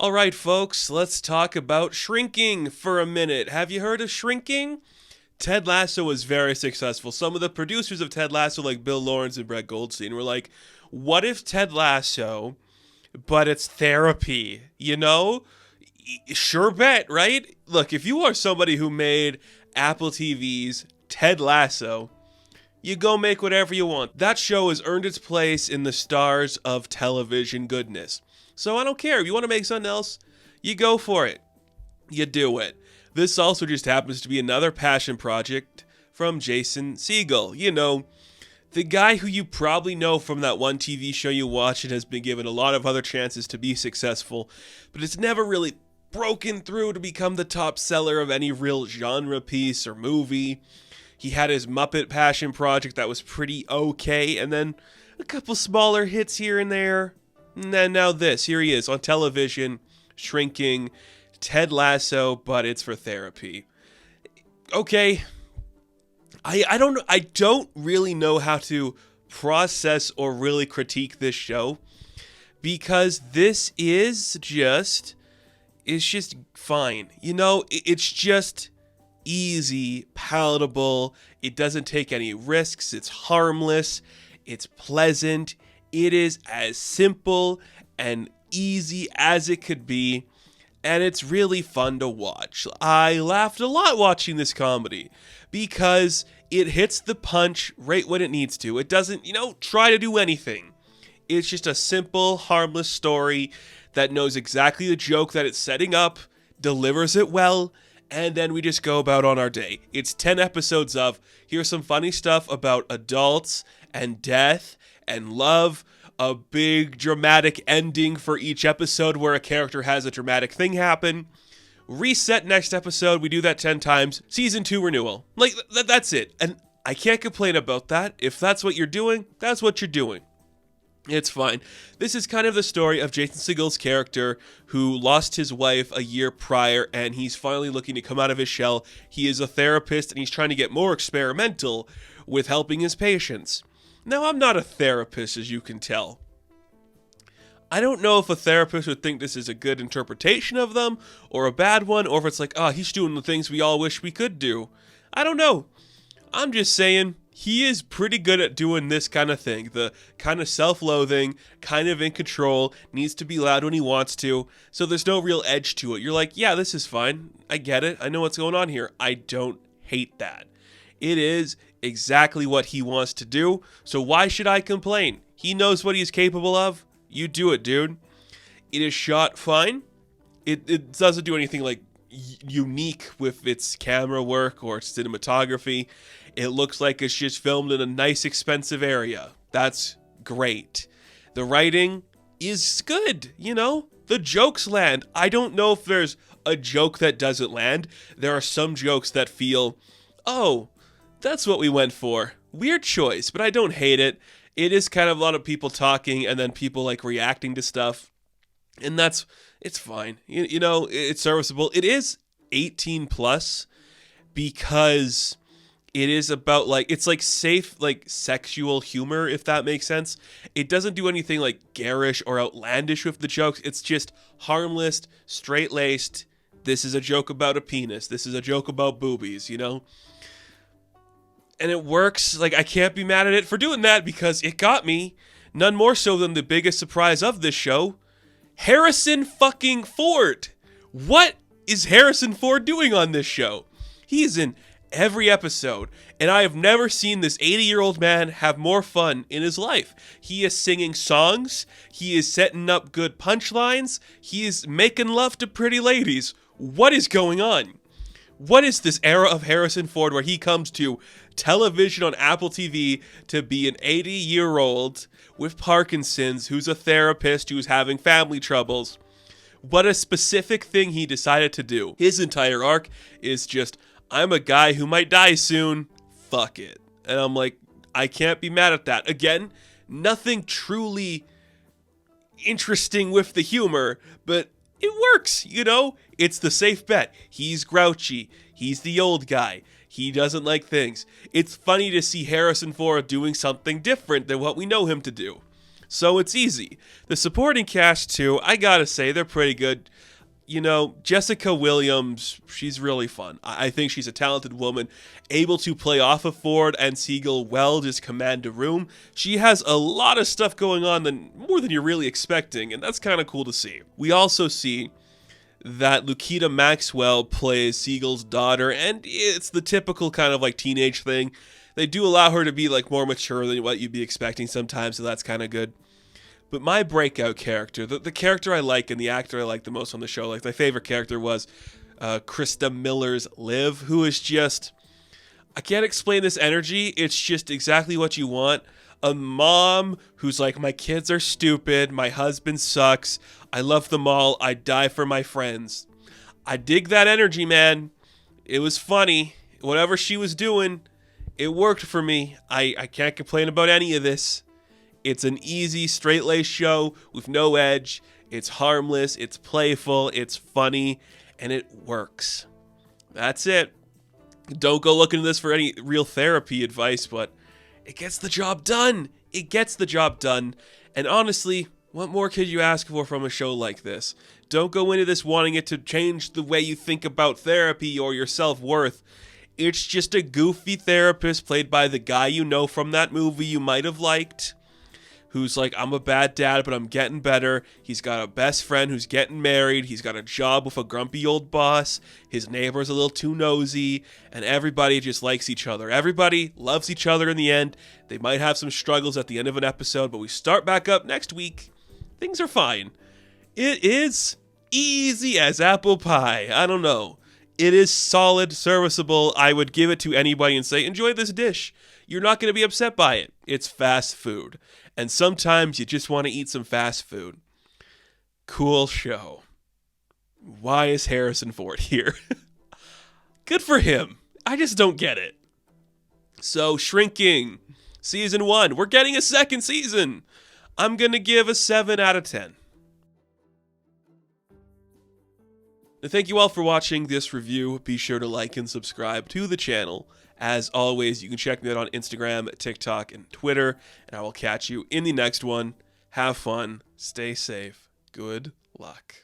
All right, folks, let's talk about shrinking for a minute. Have you heard of shrinking? Ted Lasso was very successful. Some of the producers of Ted Lasso, like Bill Lawrence and Brett Goldstein, were like, what if Ted Lasso, but it's therapy? Sure bet, right? Look, if you are somebody who made Apple TV's Ted Lasso, you go make whatever you want. That show has earned its place in the stars of television goodness. So I don't care. If you want to make something else, you go for it. You do it. This also just happens to be another passion project from Jason Segel. The guy who you probably know from that one TV show you watch and has been given a lot of other chances to be successful, but it's never really broken through to become the top seller of any real genre piece or movie. He had his Muppet passion project that was pretty okay, and then a couple smaller hits here and there. And then now this, here he is on television, shrinking, Ted Lasso, but it's for therapy. Okay, I don't really know how to process or really critique this show, because this is just, it's just fine. It's just easy, palatable. It doesn't take any risks. It's harmless. It's pleasant. It is as simple and easy as it could be, and it's really fun to watch. I laughed a lot watching this comedy because it hits the punch right when it needs to. It doesn't, try to do anything. It's just a simple, harmless story that knows exactly the joke that it's setting up, delivers it well, and then we just go about on our day. It's 10 episodes of, here's some funny stuff about adults and death and love, a big dramatic ending for each episode where a character has a dramatic thing happen. Reset next episode, we do that 10 times. Season 2 renewal. That's it. And I can't complain about that. If that's what you're doing, that's what you're doing. It's fine. This is kind of the story of Jason Segel's character who lost his wife a year prior, and he's finally looking to come out of his shell. He is a therapist, and he's trying to get more experimental with helping his patients. Now, I'm not a therapist, as you can tell. I don't know if a therapist would think this is a good interpretation of them, or a bad one, or if it's like, he's doing the things we all wish we could do. I don't know. I'm just saying, he is pretty good at doing this kind of thing. The kind of self-loathing, kind of in control, needs to be loud when he wants to, so there's no real edge to it. You're like, yeah, this is fine. I get it. I know what's going on here. I don't hate that. It is exactly what he wants to do, so why should I complain? He knows what he's capable of. You do it, dude. It is shot fine. It doesn't do anything like unique with its camera work or cinematography. It looks like it's just filmed in a nice, expensive area. That's great. The writing is good, The jokes land. I don't know if there's a joke that doesn't land. There are some jokes that feel, that's what we went for. Weird choice, but I don't hate it. It is kind of a lot of people talking and then people like reacting to stuff. And it's fine. It's serviceable. It is 18 plus because it is about it's like safe, sexual humor, if that makes sense. It doesn't do anything like garish or outlandish with the jokes. It's just harmless, straight-laced. This is a joke about a penis. This is a joke about boobies, And it works. I can't be mad at it for doing that because it got me. None more so than the biggest surprise of this show, Harrison fucking Ford. What is Harrison Ford doing on this show? He's in every episode, and I have never seen this 80-year-old man have more fun in his life. He is singing songs. He is setting up good punchlines. He is making love to pretty ladies. What is going on? What is this era of Harrison Ford where he comes to television on Apple TV to be an 80-year-old with Parkinson's who's a therapist who's having family troubles? What a specific thing he decided to do. His entire arc is just, I'm a guy who might die soon. Fuck it. And I'm like, I can't be mad at that. Again, nothing truly interesting with the humor, but it works, It's the safe bet. He's grouchy. He's the old guy. He doesn't like things. It's funny to see Harrison Ford doing something different than what we know him to do. So it's easy. The supporting cast, too, I gotta say, they're pretty good. You know, Jessica Williams, she's really fun. I think she's a talented woman, able to play off of Ford and Segel well, just command a room. She has a lot of stuff going on, more than you're really expecting, and that's kind of cool to see. We also see that Lukita Maxwell plays Segel's daughter, and it's the typical kind of like teenage thing. They do allow her to be like more mature than what you'd be expecting sometimes, so that's kind of good. But my breakout character, the character I like and the actor I like the most on the show, like my favorite character was Krista Miller's Liv, who is just, I can't explain this energy. It's just exactly what you want. A mom who's like, my kids are stupid, my husband sucks, I love them all, I die for my friends. I dig that energy, man. It was funny. Whatever she was doing, it worked for me. I can't complain about any of this. It's an easy, straight-laced show with no edge. It's harmless, it's playful, it's funny, and it works. That's it. Don't go looking at this for any real therapy advice, but it gets the job done. It gets the job done. And honestly, what more could you ask for from a show like this? Don't go into this wanting it to change the way you think about therapy or your self-worth. It's just a goofy therapist played by the guy you know from that movie you might have liked, who's like, I'm a bad dad, but I'm getting better. He's got a best friend who's getting married. He's got a job with a grumpy old boss. His neighbor's a little too nosy, and everybody just likes each other. Everybody loves each other in the end. They might have some struggles at the end of an episode, but we start back up next week. Things are fine. It is easy as apple pie. I don't know. It is solid, serviceable. I would give it to anybody and say, enjoy this dish. You're not going to be upset by it. It's fast food. And sometimes you just want to eat some fast food. Cool show. Why is Harrison Ford here? Good for him. I just don't get it. So, Shrinking, Season 1. We're getting a second season. I'm going to give a 7 out of 10. And thank you all for watching this review. Be sure to like and subscribe to the channel. As always, you can check me out on Instagram, TikTok, and Twitter, and I will catch you in the next one. Have fun, stay safe, good luck.